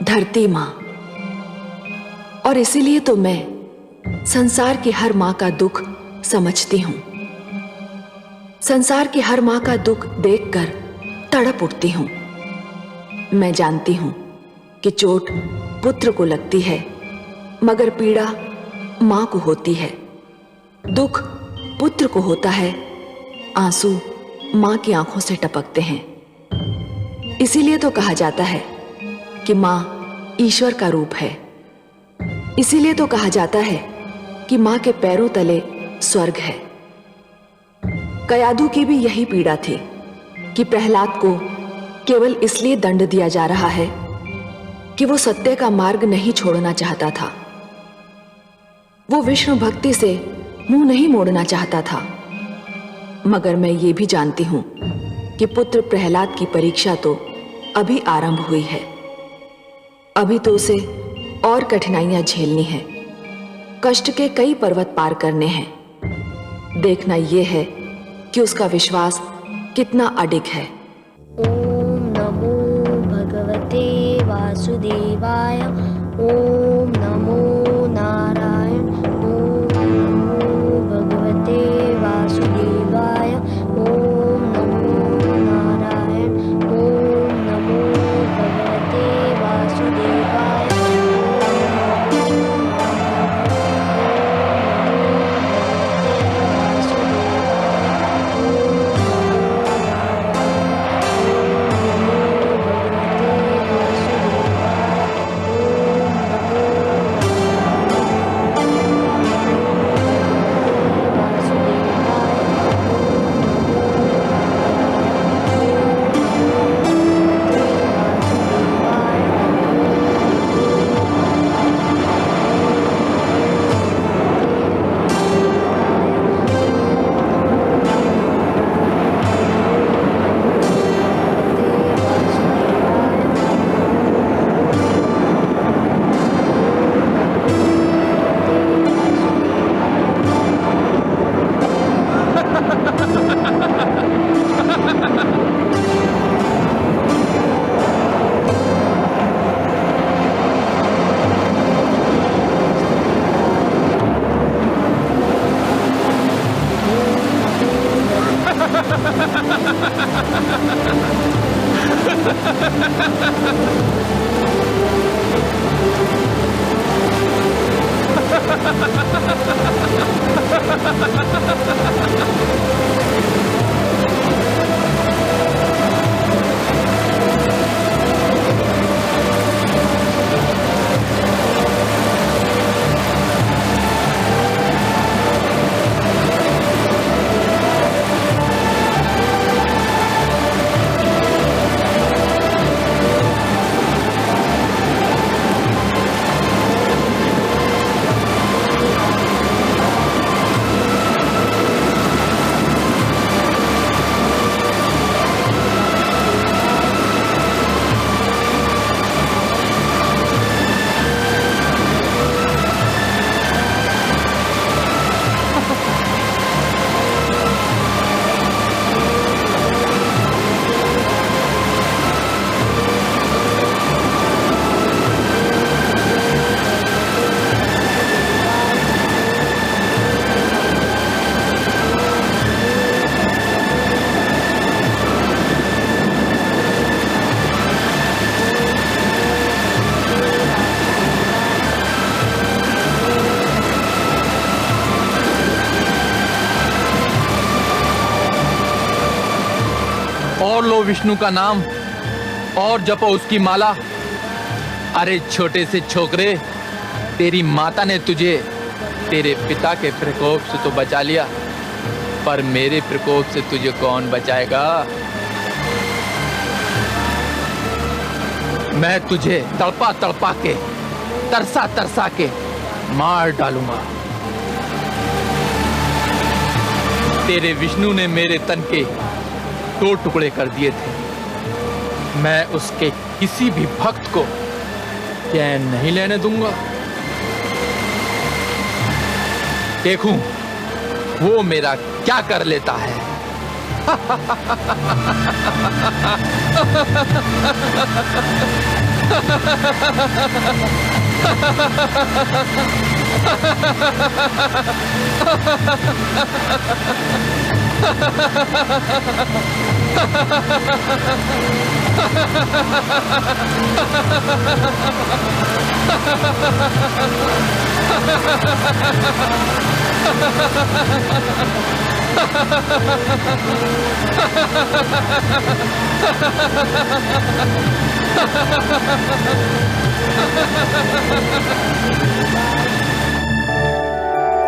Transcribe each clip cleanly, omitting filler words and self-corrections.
धरती माँ। और इसीलिए तो मैं संसार की हर माँ का दुख समझती हूँ। संसार की हर माँ का दुख देखकर तड़प उठती हूँ। मैं जानती हूँ कि चोट पुत्र को लगती है, मगर पीड़ा माँ को होती है। दुख पुत्र को होता है, आंसू माँ की आंखों से टपकते हैं। इसीलिए तो कहा जाता है कि माँ ईश्वर का रूप है। इसीलिए तो कहा जाता है कि माँ के पैरों तले स्वर्ग है। कयाधु की भी यही पीड़ा थी कि प्रहलाद को केवल इसलिए दंड दिया जा रहा है कि वो सत्य का मार्ग नहीं छोड़ना चाहता था। वो विष्णु भक्ति से मुंह नहीं मोड़ना चाहता था। मगर मैं ये भी जानती हूं कि पुत्र प्रहलाद की परीक्षा तो अभी आरंभ हुई है। अभी तो उसे और कठिनाइयां झेलनी है, कष्ट के कई पर्वत पार करने हैं। देखना यह है कि उसका विश्वास कितना अडिग है। ओम नमो भगवते वासुदेवाय। ओम नमो नारायण। ओम नमो भगवते वासुदेवाय। ओम नमो नारायण। ओम नमो भगवते वासुदेवाय। और लो विष्णु का नाम और जपो उसकी माला। अरे छोटे से छोकरे, तेरी माता ने तुझे तेरे पिता के प्रकोप से तो बचा लिया, पर मेरे प्रकोप से तुझे कौन बचाएगा? मैं तुझे तड़पा तड़पा के, तरसा तरसा के मार डालूंगा। तेरे विष्णु ने मेरे तन के 2 टुकड़े कर दिए थे। मैं उसके किसी भी भक्त को चैन नहीं लेने दूंगा। देखूं वो मेरा क्या कर लेता है।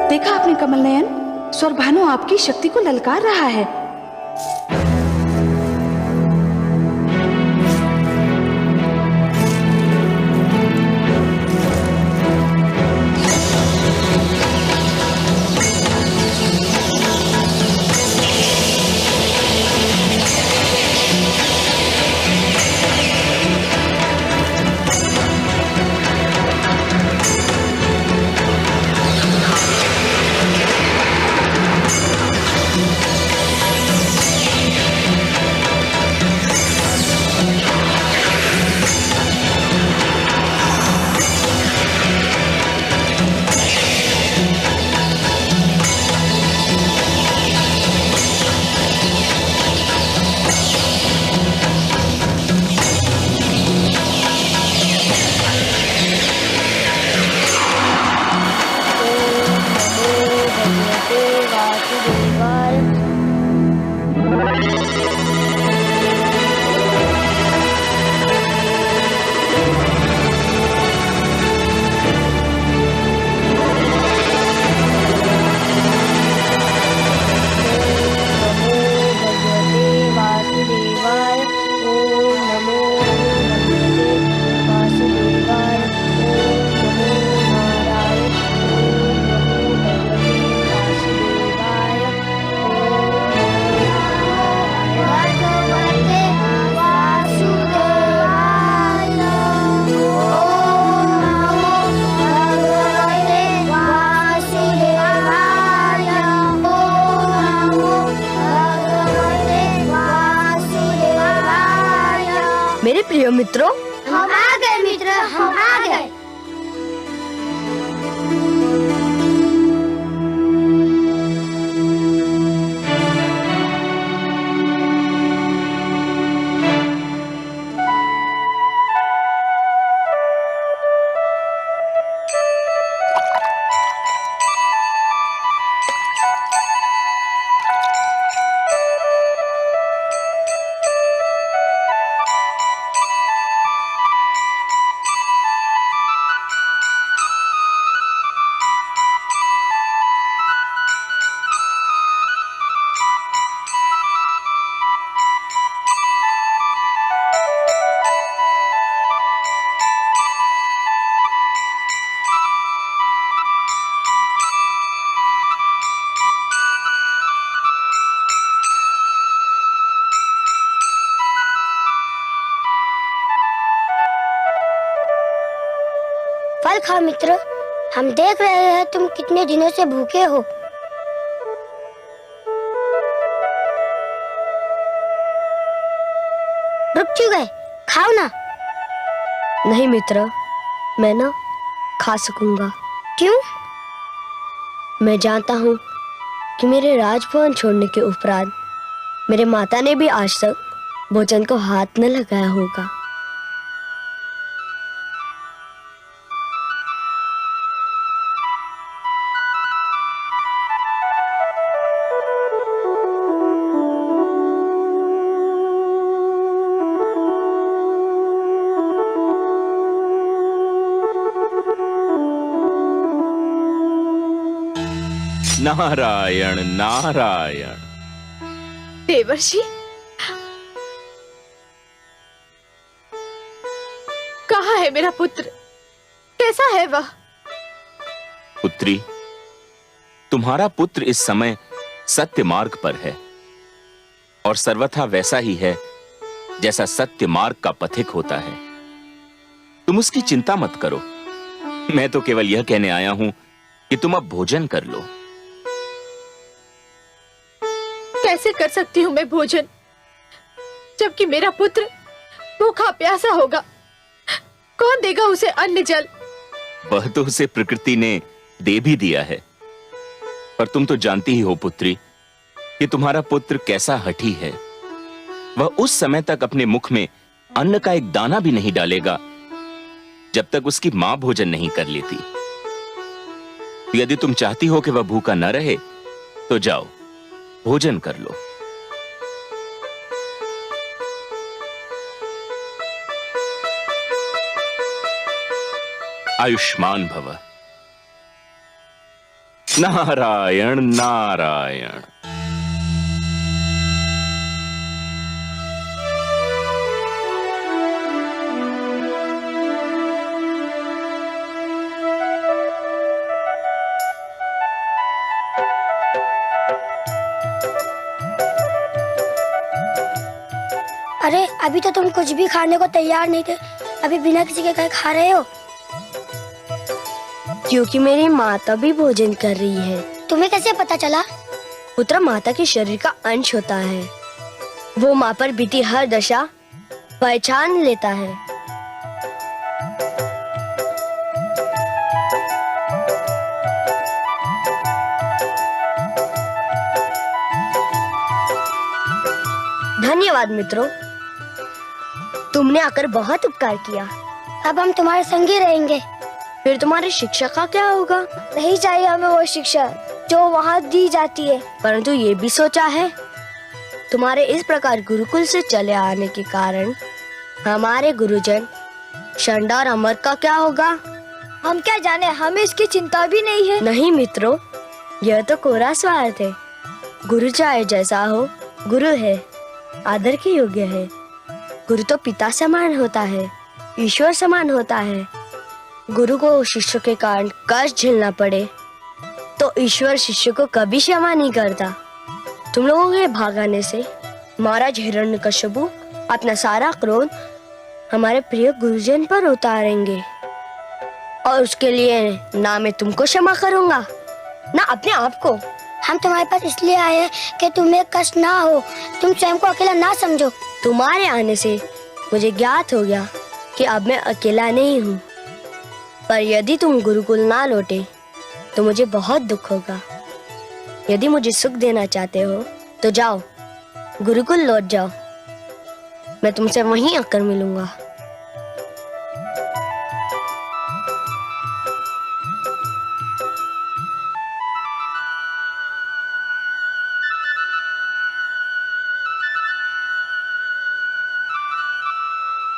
देखा आपने कमल नयन, स्वर भानु आपकी शक्ति को ललकार रहा है। मेरे प्रिय मित्रों, हम आ गए मित्र, हम आ गए। फल खाओ मित्र, हम देख रहे हैं तुम कितने दिनों से भूखे हो। रुक क्यों गए, खाओ ना। नहीं मित्र, मैं ना खा सकूंगा। क्यों? मैं जानता हूँ कि मेरे राजभवन छोड़ने के उपरांत मेरे माता ने भी आज तक भोजन को हाथ न लगाया होगा। नारायण नारायण। देवर्षि, कहाँ है मेरा पुत्र? कैसा है वह? पुत्री, तुम्हारा पुत्र इस समय सत्य मार्ग पर है और सर्वथा वैसा ही है जैसा सत्य मार्ग का पथिक होता है। तुम उसकी चिंता मत करो। मैं तो केवल यह कहने आया हूं कि तुम अब भोजन कर लो। कैसे कर सकती हूँ मैं भोजन, जबकि मेरा पुत्र भूखा प्यासा होगा? कौन देगा उसे अन्न जल? वह तो उसे प्रकृति ने दे भी दिया है, पर तुम तो जानती ही हो पुत्री कि तुम्हारा पुत्र कैसा हठी है। वह उस समय तक अपने मुख में अन्न का एक दाना भी नहीं डालेगा जब तक उसकी मां भोजन नहीं कर लेती। यदि तुम चाहती हो कि वह भूखा न रहे तो जाओ, भोजन कर लो। आयुष्मान भव। नारायण नारायण। अरे अभी तो तुम कुछ भी खाने को तैयार नहीं थे, अभी बिना किसी के कहे खा रहे हो? क्योंकि मेरी माता भी भोजन कर रही है। तुम्हें कैसे पता चला? पुत्र माता के शरीर का अंश होता है, वो माँ पर बीती हर दशा पहचान लेता है। धन्यवाद मित्रों, तुमने आकर बहुत उपकार किया। अब हम तुम्हारे संग ही रहेंगे। फिर तुम्हारी शिक्षा का क्या होगा? नहीं चाहिए हमें वो शिक्षा जो वहाँ दी जाती है। परंतु ये भी सोचा है, तुम्हारे इस प्रकार गुरुकुल से चले आने के कारण हमारे गुरुजन शंडा और अमर का क्या होगा? हम क्या जाने, हमें इसकी चिंता भी नहीं है। नहीं मित्रों, यह तो कोरा स्वार्थ है। गुरु चाहे जैसा हो, गुरु है, आदर के योग्य है। गुरु तो पिता समान होता है, ईश्वर समान होता है। गुरु को शिष्य के कारण कष्ट झेलना पड़े तो ईश्वर शिष्य को कभी क्षमा नहीं करता। तुम लोगों के भागाने से महाराज हिरण्यकश्यपु अपना सारा क्रोध हमारे प्रिय गुरुजन पर उतारेंगे, और उसके लिए ना मैं तुमको क्षमा करूंगा ना अपने आप को। हम तुम्हारे पास इसलिए आए हैं कि तुम्हें कष्ट ना हो, तुम स्वयं को अकेला ना समझो। तुम्हारे आने से मुझे ज्ञात हो गया कि अब मैं अकेला नहीं हूँ, पर यदि तुम गुरुकुल ना लौटे तो मुझे बहुत दुख होगा। यदि मुझे सुख देना चाहते हो तो जाओ, गुरुकुल लौट जाओ, मैं तुमसे वहीं आकर मिलूंगा।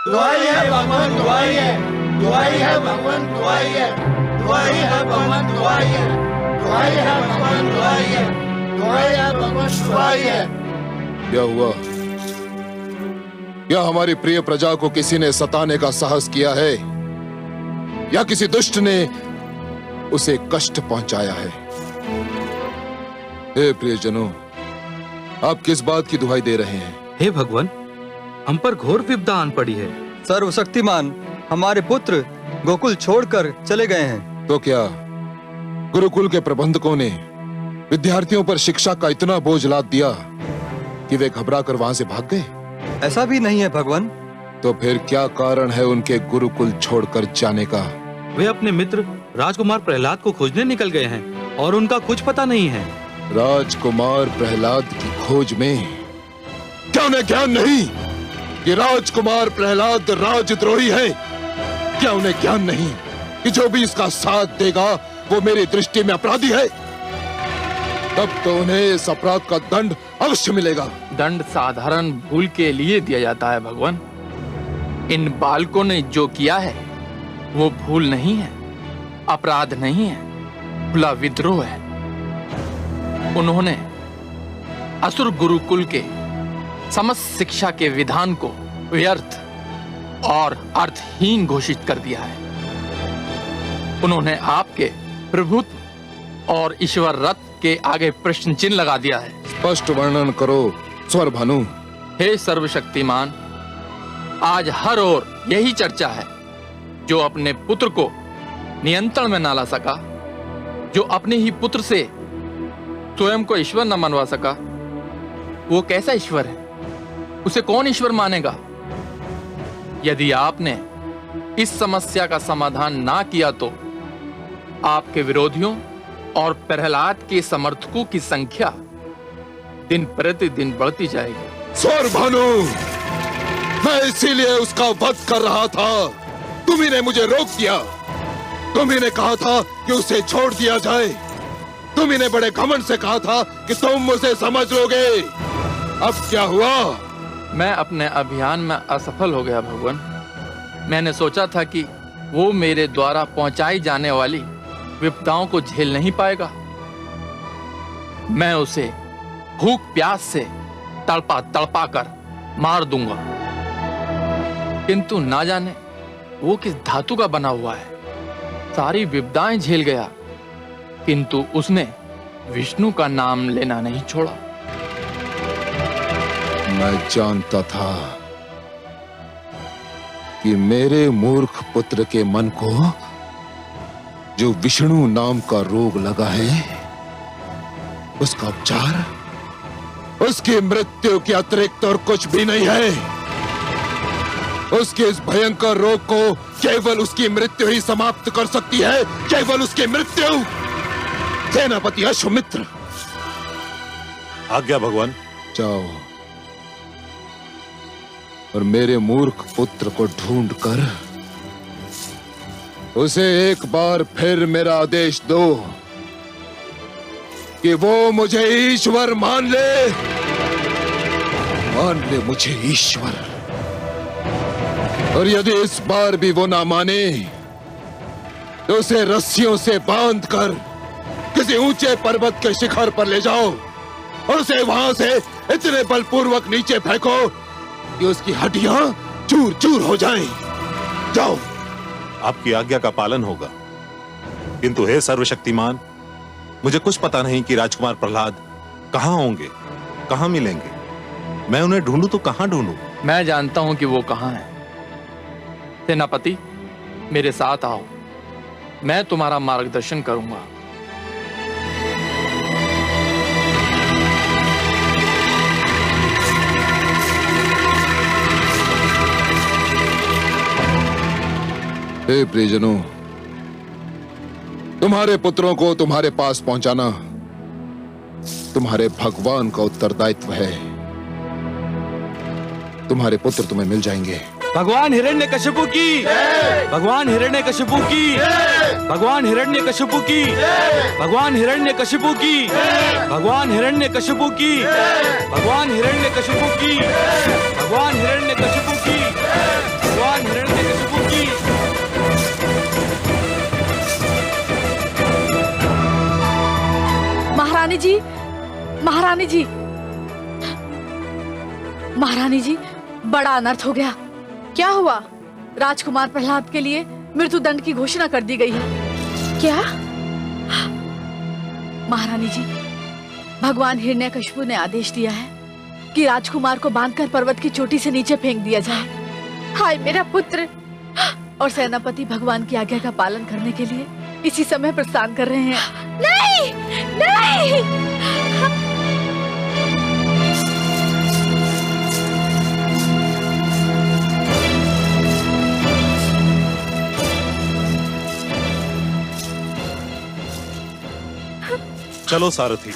दुआई है भगवान, दुआई है, दुआई है भगवान, दुआई है, दुआई है भगवान, दुआई है, दुआई है भगवान, दुआई है, दुआई है भगवान, दुआई है। क्या हुआ? क्या हमारी प्रिय प्रजा को किसी ने सताने का साहस किया है या किसी दुष्ट ने उसे कष्ट पहुंचाया है? हे प्रियजनों, आप किस बात की दुहाई दे रहे हैं? हे भगवान, हम पर घोर विपदा आन पड़ी है। सर्वशक्तिमान हमारे पुत्र गोकुल छोड़कर चले गए हैं। तो क्या गुरुकुल के प्रबंधकों ने विद्यार्थियों पर शिक्षा का इतना बोझ लाद दिया कि वे घबराकर वहां से भाग गए? ऐसा भी नहीं है भगवान। तो फिर क्या कारण है उनके गुरुकुल छोड़कर जाने का? वे अपने मित्र राजकुमार प्रहलाद को खोजने निकल गए हैं और उनका कुछ पता नहीं है। राजकुमार प्रहलाद की खोज में क्या उन्हें ज्ञान नहीं कि राजकुमार प्रहलाद राजद्रोही है? क्या उन्हें ज्ञान नहीं कि जो भी इसका साथ देगा वो मेरी दृष्टि में अपराधी है? तब तो उन्हें इस अपराध का दंड अवश्य मिलेगा। दंड साधारण भूल के लिए दिया जाता है भगवान। इन बालकों ने जो किया है वो भूल नहीं है, अपराध नहीं है, खुला विद्रोह है। उन्होंने असुर गुरुकुल के समस्त शिक्षा के विधान को व्यर्थ और अर्थहीन घोषित कर दिया है। उन्होंने आपके प्रभुत्व और ईश्वर रथ के आगे प्रश्न चिन्ह लगा दिया है। स्पष्ट वर्णन करो स्वर भानु। हे सर्वशक्तिमान, आज हर ओर यही चर्चा है। जो अपने पुत्र को नियंत्रण में ना ला सका, जो अपने ही पुत्र से स्वयं को ईश्वर न मनवा सका, वो कैसा ईश्वर है? उसे कौन ईश्वर मानेगा? यदि आपने इस समस्या का समाधान ना किया तो आपके विरोधियों और प्रहलाद के समर्थकों की संख्या दिन प्रतिदिन बढ़ती जाएगी। स्वर भानु, मैं इसीलिए उसका वध कर रहा था। तुम्ही ने मुझे रोक दिया। तुम्ही ने कहा था कि उसे छोड़ दिया जाए। तुम्ही ने बड़े घमंड से कहा था कि तुम मुझे समझ लोगे। अब क्या हुआ? मैं अपने अभियान में असफल हो गया भगवान। मैंने सोचा था कि वो मेरे द्वारा पहुंचाई जाने वाली विपदाओं को झेल नहीं पाएगा। मैं उसे भूख प्यास से तड़पा तड़पा कर मार दूंगा, किंतु ना जाने वो किस धातु का बना हुआ है। सारी विपदाएं झेल गया, किंतु उसने विष्णु का नाम लेना नहीं छोड़ा। मैं जानता था कि मेरे मूर्ख पुत्र के मन को जो विष्णु नाम का रोग लगा है, उसका उपचार उसकी मृत्यु के अतिरिक्त और कुछ भी नहीं है। उसके इस भयंकर रोग को केवल उसकी मृत्यु ही समाप्त कर सकती है, केवल उसकी मृत्यु। सेनापति अश्वमित्र, आज्ञा भगवान। जाओ और मेरे मूर्ख पुत्र को ढूंढकर उसे एक बार फिर मेरा आदेश दो कि वो मुझे ईश्वर मान ले मुझे ईश्वर। और यदि इस बार भी वो ना माने तो उसे रस्सियों से बांधकर किसी ऊंचे पर्वत के शिखर पर ले जाओ और उसे वहां से इतने बलपूर्वक नीचे फेंको कि उसकी हड्डियां चूर चूर हो जाएं। जाओ। आपकी आज्ञा का पालन होगा, किंतु हे सर्वशक्तिमान, मुझे कुछ पता नहीं कि राजकुमार प्रहलाद कहां होंगे, कहां मिलेंगे। मैं उन्हें ढूंढूं तो कहां ढूंढूं? मैं जानता हूं कि वो कहां है। सेनापति, मेरे साथ आओ, मैं तुम्हारा मार्गदर्शन करूंगा। हे प्रियजनों, तुम्हारे पुत्रों को तुम्हारे पास पहुंचाना तुम्हारे भगवान का उत्तरदायित्व है। तुम्हारे पुत्र तुम्हें मिल जाएंगे। भगवान हिरण्यकशिपु की, भगवान हिरण्यकशिपु की, भगवान हिरण्यकशिपु की, भगवान हिरण्यकशिपु की, भगवान हिरण्यकशिपु की, भगवान हिरण्यकशिपु की, भगवान हिरण्यकशिपु की, भगवान हिरण्यकशिपु की। महारानी जी, महारानी जी, महारानी जी, बड़ा अनर्थ हो गया। क्या हुआ? राजकुमार प्रहलाद के लिए मृत्युदंड की घोषणा कर दी गई है। क्या? महारानी जी, भगवान हिरण्यकशिपु ने आदेश दिया है कि राजकुमार को बांधकर पर्वत की चोटी से नीचे फेंक दिया जाए। हाय मेरा पुत्र! और सेनापति भगवान की आज्ञा का पालन करने के लिए इसी समय प्रस्थान कर रहे हैं। नहीं, नहीं! चलो सारथी।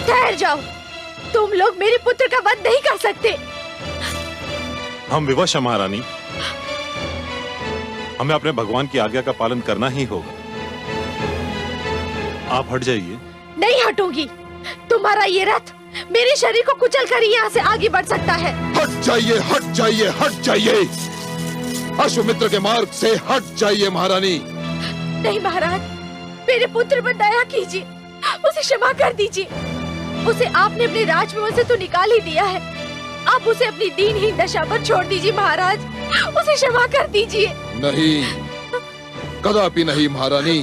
ठहर जाओ, तुम लोग मेरे पुत्र का वध नहीं कर सकते। हम विवश हैं महारानी, हमें अपने भगवान की आज्ञा का पालन करना ही होगा। आप हट जाइए। नहीं हटूंगी। तुम्हारा ये रथ मेरे शरीर को कुचल कर यहाँ से आगे बढ़ सकता है। हट जाइए, हट जाइए, हट जाइए। अश्वमित्र के मार्ग से हट जाइए महारानी। नहीं महाराज, मेरे पुत्र पर दया कीजिए, उसे क्षमा कर दीजिए। उसे आपने अपने राजमहल से तो निकाल ही दिया है, आप उसे अपनी दीनहीन दशा पर छोड़ दीजिए महाराज, उसे क्षमा कर दीजिए। नहीं, कदापि नहीं महारानी।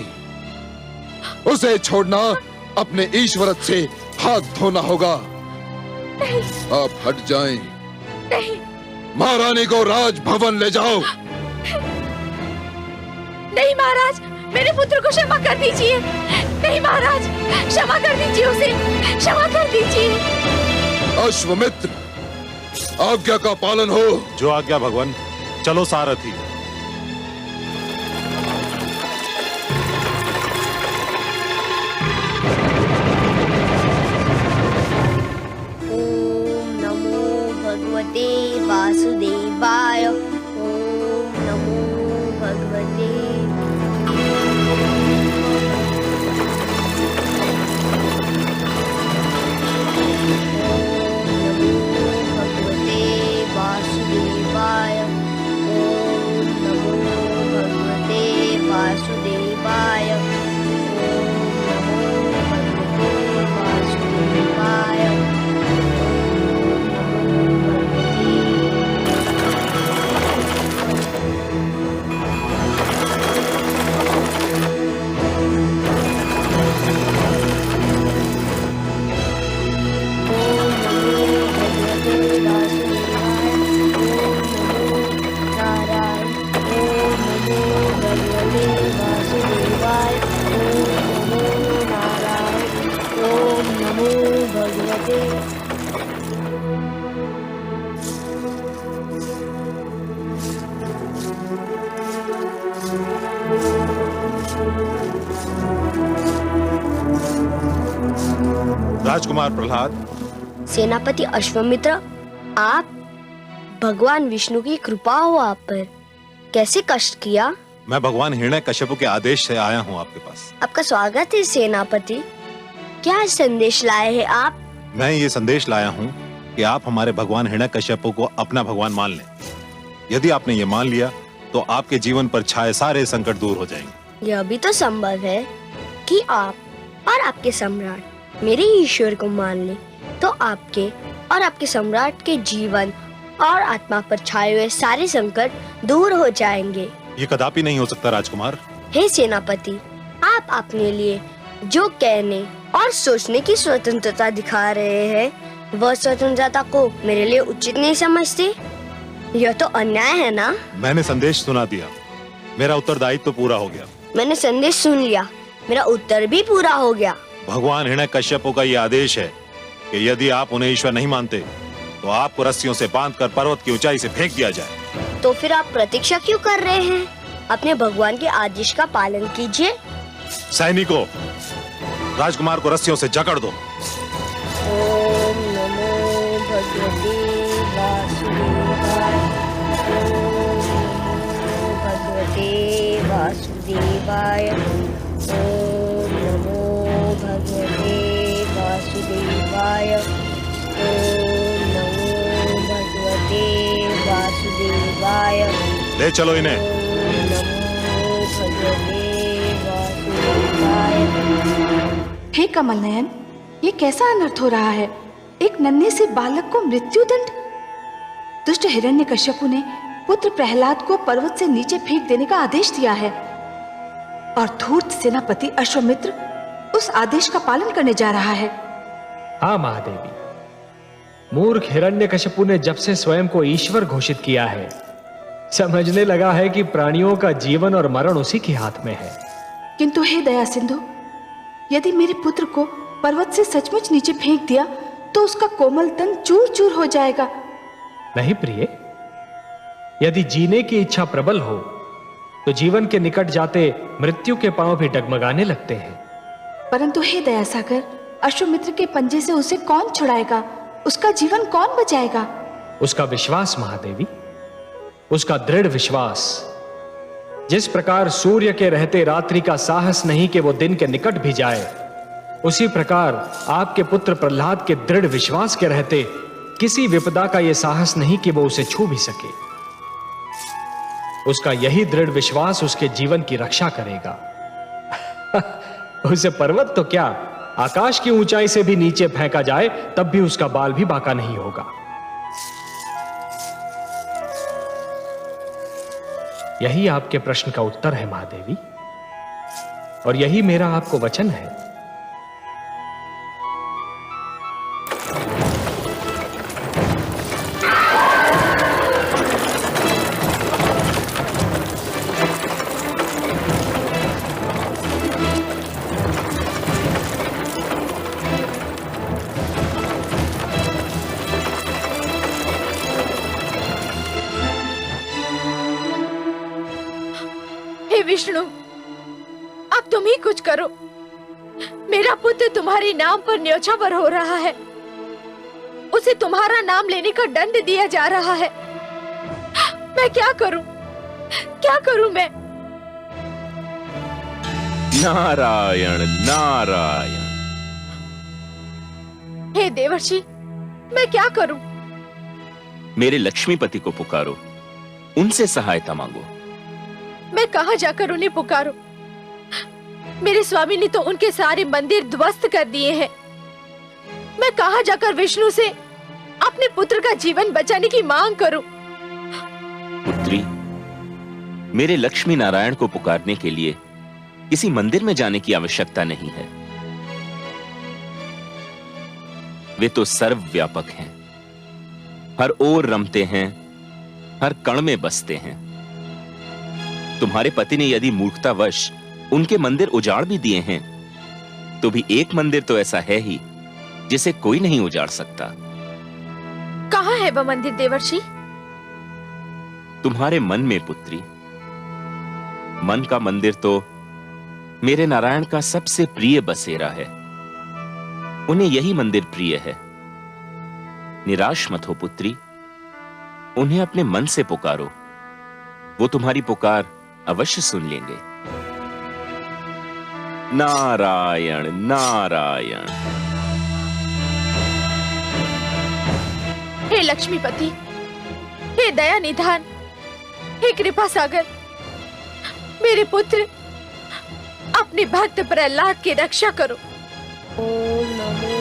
उसे छोड़ना अपने ईश्वरत से हाथ धोना होगा। नहीं। आप हट जाएं। नहीं। महारानी को राजभवन ले जाओ। नहीं महाराज, मेरे पुत्र को क्षमा कर दीजिए। नहीं महाराज, क्षमा कर दीजिए उसे, क्षमा कर दीजिए। अश्वमित्र, आज्ञा का पालन हो। जो आज्ञा भगवान। चलो सारथी। ओम नमो भगवते वासुदेवाय। ओम नमो भगवते वासुदेवाय। ओम नमो भगवते वासुदेवाय। ओम नमो भगवते वासुदेवाय। राजकुमार प्रहलाद, सेनापति अश्वमित्र, आप भगवान विष्णु की कृपा हो आप पर। कैसे कष्ट किया? मैं भगवान हिरण्यकश्यप के आदेश से आया हूँ आपके पास। आपका स्वागत है सेनापति। क्या संदेश लाए हैं आप? मैं ये संदेश लाया हूँ कि आप हमारे भगवान हिरण्यकश्यप को अपना भगवान मान लें। यदि आपने ये मान लिया तो आपके जीवन पर छाए सारे संकट दूर हो जाएंगे। यह भी तो संभव है कि आप और आपके सम्राट मेरे ईश्वर को मान ले तो आपके और आपके सम्राट के जीवन और आत्मा पर छाए हुए सारे संकट दूर हो जाएंगे। ये कदापि नहीं हो सकता राजकुमार। हे सेनापति, आप अपने लिए जो कहने और सोचने की स्वतंत्रता दिखा रहे हैं वह स्वतंत्रता को मेरे लिए उचित नहीं समझते? यह तो अन्याय है ना? मैंने संदेश सुना दिया, मेरा उत्तरदायित्व तो पूरा हो गया। मैंने संदेश सुन लिया, मेरा उत्तर भी पूरा हो गया। भगवान हिरण्यकश्यप का ये आदेश है कि यदि आप उन्हें ईश्वर नहीं मानते तो आपको रस्सियों से बांधकर पर्वत की ऊंचाई से फेंक दिया जाए। तो फिर आप प्रतीक्षा क्यों कर रहे हैं? अपने भगवान के आदेश का पालन कीजिए। सैनिकों, राजकुमार को रस्सियों से जकड़ दो। ओम नमो भगवते वासुदेवाय। ओम नमो भगवते वासुदेवाय। ओम नमो भगवते वासुदेवाय। ओम नमो भगवते वासुदेवाय। ले चलो इन्हें। ओम नमो भगवते वासुदेवाय। हे कमल नयन, ये कैसा अनर्थ हो रहा है? एक नन्हे से बालक को मृत्यु दंड। दुष्ट हिरण्यकश्यपु ने पुत्र प्रहलाद को पर्वत से नीचे फेंक देने का आदेश दिया है और धूर्त सेनापति अश्वमित्र उस आदेश का पालन करने जा रहा है। हाँ महादेवी, मूर्ख हिरण्यकश्यपु ने जब से स्वयं को ईश्वर घोषित किया है समझने लगा है कि प्राणियों का जीवन और मरण उसी के हाथ में है। किंतु हे दया सिंधु, यदि मेरे पुत्र को पर्वत से सचमुच नीचे फेंक दिया तो उसका कोमल तन चूर चूर हो जाएगा। नहीं प्रिय, यदि जीने की इच्छा प्रबल हो तो जीवन के निकट जाते मृत्यु के पांव भी डगमगाने लगते हैं। परंतु हे दया सागर, अश्वमित्र के पंजे से उसे कौन छुड़ाएगा? उसका जीवन कौन बचाएगा? उसका विश्वास महादेवी, उसका दृढ़ विश्वास। जिस प्रकार सूर्य के रहते रात्रि का साहस नहीं कि वो दिन के निकट भी जाए, उसी प्रकार आपके पुत्र प्रहलाद के दृढ़ विश्वास के रहते किसी विपदा का यह साहस नहीं कि वो उसे छू भी सके। उसका यही दृढ़ विश्वास उसके जीवन की रक्षा करेगा। उसे पर्वत तो क्या, आकाश की ऊंचाई से भी नीचे फेंका जाए तब भी उसका बाल भी बांका नहीं होगा। यही आपके प्रश्न का उत्तर है महादेवी, और यही मेरा आपको वचन है। हे विष्णु, अब तुम ही कुछ करो। मेरा पुत्र तुम्हारे नाम पर न्योछावर हो रहा है, उसे तुम्हारा नाम लेने का दंड दिया जा रहा है। मैं क्या करूं? क्या करूं मैं? नारायण नारायण। हे देवर्षि, मैं क्या करूं? मेरे लक्ष्मीपति को पुकारो, उनसे सहायता मांगो। मैं कहां जाकर उन्हें पुकारूं? मेरे स्वामी ने तो उनके सारे मंदिर ध्वस्त कर दिए हैं। मैं कहां जाकर विष्णु से अपने पुत्र का जीवन बचाने की मांग करूं? पुत्री, मेरे लक्ष्मी नारायण को पुकारने के लिए किसी मंदिर में जाने की आवश्यकता नहीं है। वे तो सर्वव्यापक हैं, हर ओर रमते हैं, हर कण में बसते हैं। तुम्हारे पति ने यदि मूर्खतावश उनके मंदिर उजाड़ भी दिए हैं, तो भी एक मंदिर तो ऐसा है ही जिसे कोई नहीं उजाड़ सकता। कहां है वह मंदिर देवर्षि? तुम्हारे मन में पुत्री। मन का मंदिर तो मेरे नारायण का सबसे प्रिय बसेरा है। उन्हें यही मंदिर प्रिय है। निराश मत हो पुत्री, उन्हें अपने मन से पुकारो, वो तुम्हारी पुकार अवश्य सुन लेंगे। नारायण नारायण। हे लक्ष्मीपति, हे दया निधान, हे कृपा सागर, मेरे पुत्र अपने भक्त प्रहलाद की रक्षा करो। ओम नमो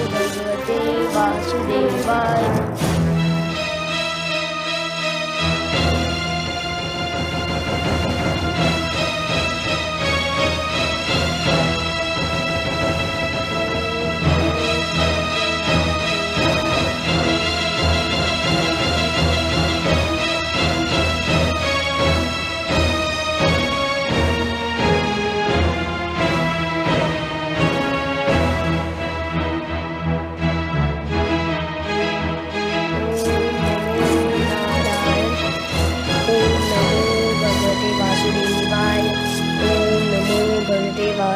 भगवते वासुदेवाय।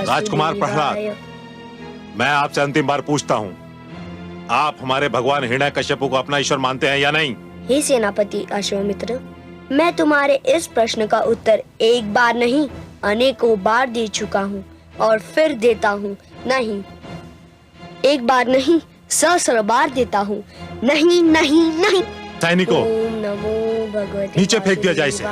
राजकुमार प्रहलाद, मैं आपसे अंतिम बार पूछता हूँ, आप हमारे भगवान हिरण्यकश्यप को अपना ईश्वर मानते हैं या नहीं? हे सेनापति अश्वमित्र, मैं तुम्हारे इस प्रश्न का उत्तर एक बार नहीं अनेकों बार दे चुका हूँ और फिर देता हूँ। नहीं, एक बार नहीं, सहस्र बार देता हूँ। नहीं नहीं नहीं। सैनिकों, ओम नमो भगवते नीचे फेंक दिया जाए इसे।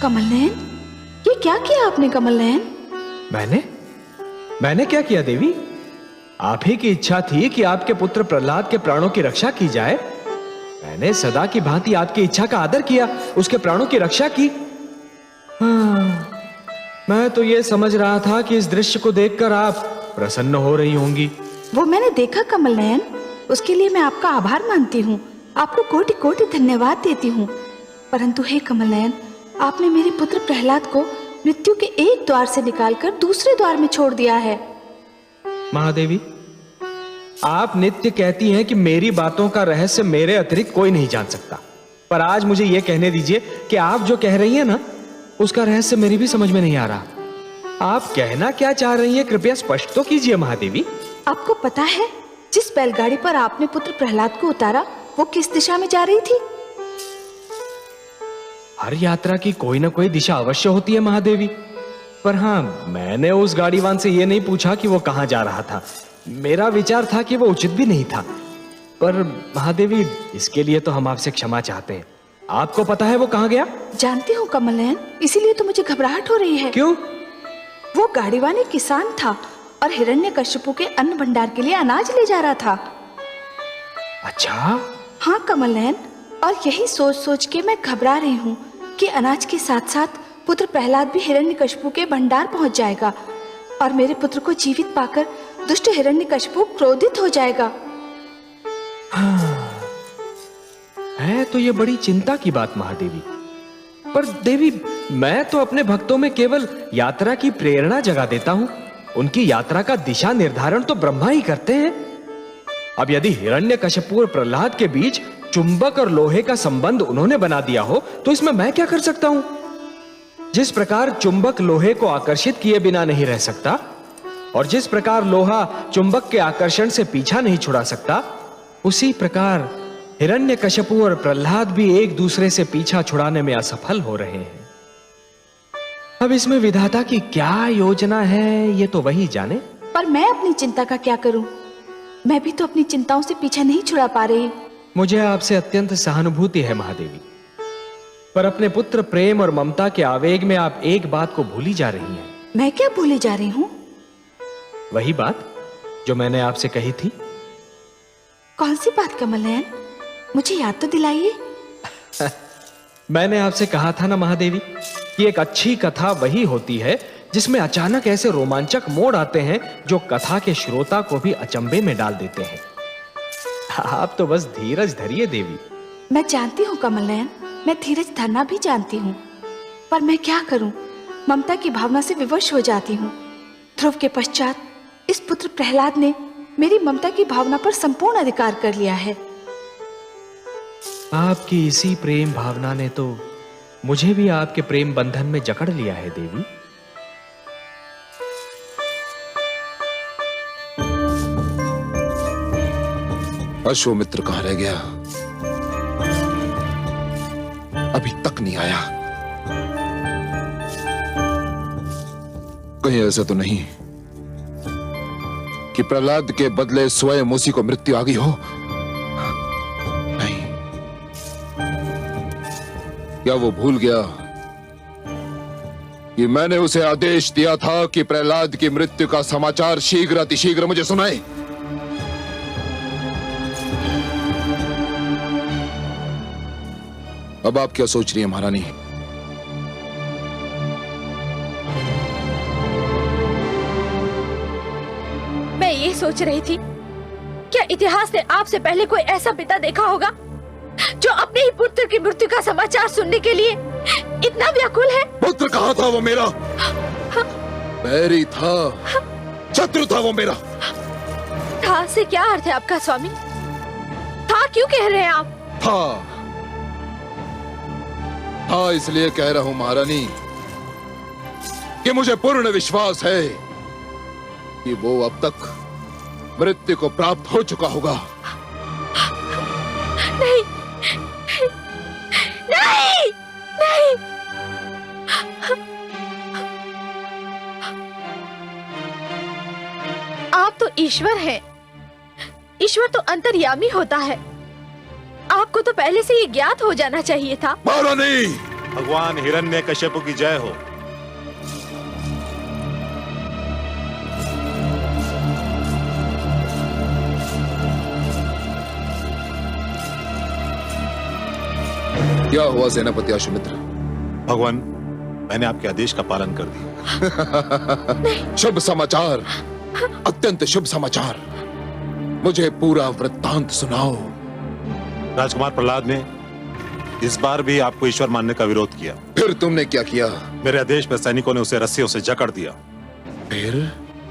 कमल नयन, ये क्या किया आपने कमल नयन? मैंने क्या किया देवी? आप ही की इच्छा थी कि आपके पुत्र प्रहलाद के प्राणों की रक्षा की जाए। मैंने सदा की भांति आपकी इच्छा का आदर किया, उसके प्राणों की रक्षा की। हाँ, मैं तो ये समझ रहा था कि इस दृश्य को देखकर आप प्रसन्न हो रही होंगी। वो मैंने देखा कमल नयन, उसके लिए मैं आपका आभार मानती हूँ, आपको कोटि कोटि धन्यवाद देती हूँ। परंतु हे कमल नयन, आपने मेरे पुत्र प्रहलाद को मृत्यु के एक द्वार से निकालकर दूसरे द्वार में छोड़ दिया है। महादेवी, आप नित्य कहती हैं कि मेरी बातों का रहस्य मेरे अतिरिक्त कोई नहीं जान सकता, पर आज मुझे यह कहने दीजिए कि आप जो कह रही हैं ना, उसका रहस्य मेरी भी समझ में नहीं आ रहा। आप कहना क्या चाह रही हैं, कृपया स्पष्ट तो कीजिए महादेवी। आपको पता है जिस बैलगाड़ी पर आपने पुत्र प्रहलाद को उतारा वो किस दिशा में जा रही थी? हर यात्रा की कोई ना कोई दिशा अवश्य होती है महादेवी, पर हाँ, मैंने उस गाड़ीवान से यह नहीं पूछा कि वो कहां जा रहा था। मेरा विचार था कि वो उचित भी नहीं था। पर महादेवी, इसके लिए तो हम आपसे क्षमा चाहते हैं। आपको पता है वो कहां गया? जानती हूँ कमल नयन, इसीलिए तो मुझे घबराहट हो रही है। क्यों? वो गाड़ीवान एक किसान था और हिरण्यकश्यपु के अन्न भंडार के लिए अनाज ले जा रहा था। अच्छा? हाँ कमल नयन, और यही सोच सोच के मैं घबरा रही हूँ कि अनाज के साथ साथ पुत्र प्रहलाद भी हिरण्यकश्यपु के भंडार पहुंच जाएगा और मेरे पुत्र को जीवित पाकर दुष्ट हिरण्यकश्यपु क्रोधित हो जाएगा। है तो ये बड़ी चिंता की बात महादेवी। पर देवी, मैं तो अपने भक्तों में केवल यात्रा की प्रेरणा जगा देता हूं। उनकी यात्रा का दिशा निर्धारण तो ब्रह्मा ही करते हैं। अब यदि हिरण्यकश्यपु और प्रहलाद के बीच चुंबक और लोहे का संबंध उन्होंने बना दिया हो, तो इसमें मैं क्या कर सकता हूं? जिस प्रकार चुंबक लोहे को आकर्षित किए बिना नहीं रह सकता और जिस प्रकार लोहा चुंबक के आकर्षण से पीछा नहीं छुड़ा सकता, उसी प्रकार हिरण्यकश्यपु और प्रहलाद भी एक दूसरे से पीछा छुड़ाने में असफल हो रहे हैं। अब इसमें विधाता की क्या योजना है, ये तो वही जाने। पर मैं अपनी चिंता का क्या करूं? मैं भी तो अपनी चिंताओं से पीछा नहीं छुड़ा पा रही। मुझे आपसे अत्यंत सहानुभूति है महादेवी, पर अपने पुत्र प्रेम और ममता के आवेग में आप एक बात को भूली जा रही हैं। मैं क्या भूली जा रही हूँ? वही बात जो मैंने आपसे कही थी। कौन सी बात कमल नयन, मुझे याद तो दिलाइए। मैंने आपसे कहा था ना महादेवी कि एक अच्छी कथा वही होती है जिसमें अचानक ऐसे रोमांचक मोड़ आते हैं जो कथा के श्रोता को भी अचंभे में डाल देते हैं। आप तो बस धीरज धरिए देवी। मैं जानती हूँ कमल नयन, मैं धीरज धरना भी जानती हूँ, पर मैं क्या करूँ, ममता की भावना से विवश हो जाती हूँ। ध्रुव के पश्चात इस पुत्र प्रहलाद ने मेरी ममता की भावना पर संपूर्ण अधिकार कर लिया है। आपकी इसी प्रेम भावना ने तो मुझे भी आपके प्रेम बंधन में जकड़ लिया है देवी। अश्वमित्र कहां रह गया? अभी तक नहीं आया। कहीं ऐसा तो नहीं कि प्रहलाद के बदले स्वयं उसी को मृत्यु आ गई हो? नहीं, क्या वो भूल गया कि मैंने उसे आदेश दिया था कि प्रहलाद की मृत्यु का समाचार शीघ्र अतिशीघ्र मुझे सुनाए? अब आप क्या सोच रही हैं महारानी? मैं ये सोच रही थी, क्या इतिहास ने आपसे पहले कोई ऐसा पिता देखा होगा जो अपने ही पुत्र की मृत्यु का समाचार सुनने के लिए इतना व्याकुल है? पुत्र कहाँ था वो मेरा? बैरी था, शत्रु था वो मेरा। था से क्या अर्थ है आपका स्वामी? था क्यों कह रहे हैं आप? था इसलिए कह रहा हूं महारानी कि मुझे पूर्ण विश्वास है कि वो अब तक मृत्यु को प्राप्त हो चुका होगा। नहीं, नहीं, नहीं। आप तो ईश्वर हैं। ईश्वर तो अंतर्यामी होता है। आपको तो पहले से ये ज्ञात हो जाना चाहिए था। महारानी, भगवान हिरण्यकश्यप की जय हो। क्या हुआ सेनापति अश्वमित्र? भगवान, मैंने आपके आदेश का पालन कर दिया। शुभ समाचार, अत्यंत शुभ समाचार। मुझे पूरा वृत्तांत सुनाओ। राजकुमार प्रहलाद ने इस बार भी आपको ईश्वर मानने का विरोध किया। फिर तुमने क्या किया? मेरे आदेश पर सैनिकों ने उसे रस्सियों से जकड़ दिया।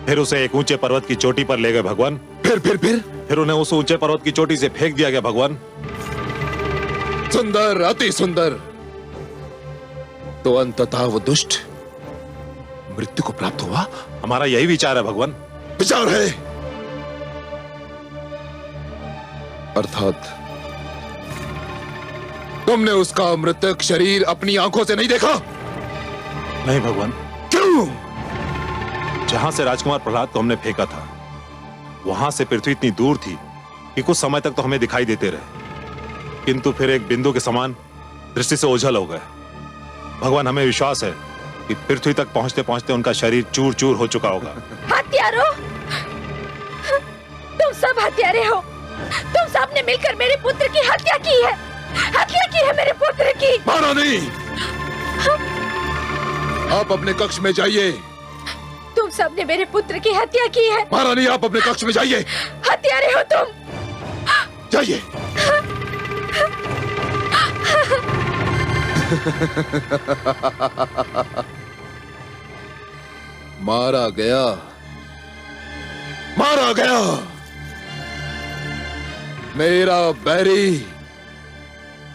फिर उसे एक ऊंचे पर्वत की चोटी पर ले गए भगवान। फिर उन्हें उस ऊंचे पर्वत की चोटी से फेंक दिया गया भगवान। सुंदर, अति सुंदर। तो अंततः वो दुष्ट मृत्यु को प्राप्त हुआ। हमारा यही विचार है भगवान। विचार है अर्थात तुमने उसका मृतक शरीर अपनी आंखों से नहीं देखा? नहीं भगवान। क्यों? जहां से राजकुमार प्रहलाद को हमने फेंका था, वहां से पृथ्वी इतनी दूर थी कि कुछ समय तक तो हमें दिखाई देते रहे, किंतु फिर एक बिंदु के समान दृष्टि से ओझल हो गए। भगवान, हमें विश्वास है कि पृथ्वी तक पहुंचते पहुंचते उनका शरीर चूर चूर हो चुका होगा। हत्यारों, तुम सब हत्यारे हो। तुम सब ने मिलकर मेरे पुत्र की हत्या की है। हत्या की है मेरे पुत्र की। महारानी, आप अपने कक्ष में जाइए। तुम सब ने मेरे पुत्र की हत्या की है। महारानी, आप अपने कक्ष में जाइए। हत्यारे हो तुम। जाइए। मारा गया, मारा गया मेरा बैरी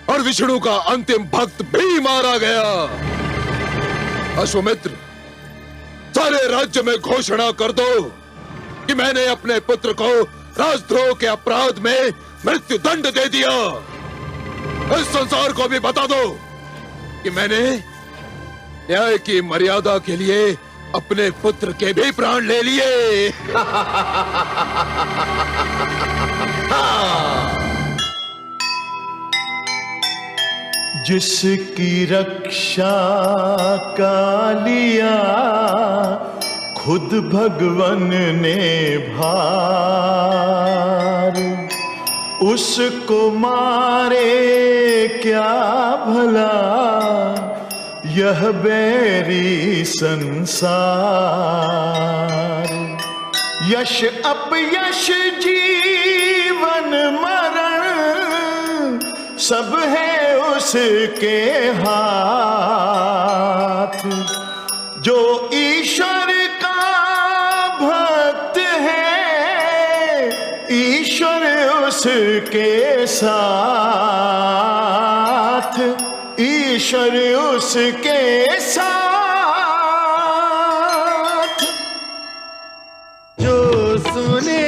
और विष्णु का अंतिम भक्त भी मारा गया। अश्वमित्र, सारे राज्य में घोषणा कर दो कि मैंने अपने पुत्र को राजद्रोह के अपराध में मृत्यु दंड दे दिया। इस संसार को भी बता दो कि मैंने न्याय की मर्यादा के लिए अपने पुत्र के भी प्राण ले लिए। जिसकी रक्षा का लिया खुद भगवन ने भार, उसको मारे क्या भला यह बैरी संसार। यश अपयश जीवन मरण सब है उसके हाथ। जो ईश्वर का भक्त है ईश्वर उसके साथ, ईश्वर उसके साथ। जो सुने